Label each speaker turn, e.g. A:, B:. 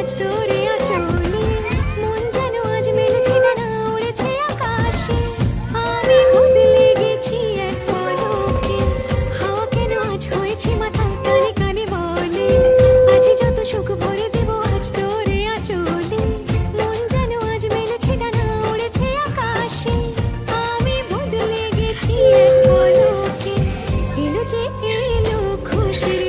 A: আজ তোরে আঁচলে, মন যেন আজ মেলেছে ডানা উড়েছে আকাশে। আমি বদলে গেছি এক পলকে, হাওয়া কেন আজ হয়েছে মাতাল কানে কানে বলে, আজ যত সুখ ভরে দেব আজ তোরে আঁচলে, মন যেন আজ মেলেছে ডানা উড়েছে আকাশে। আমি বদলে গেছি এক পলকে, এলো যে এলো খুশির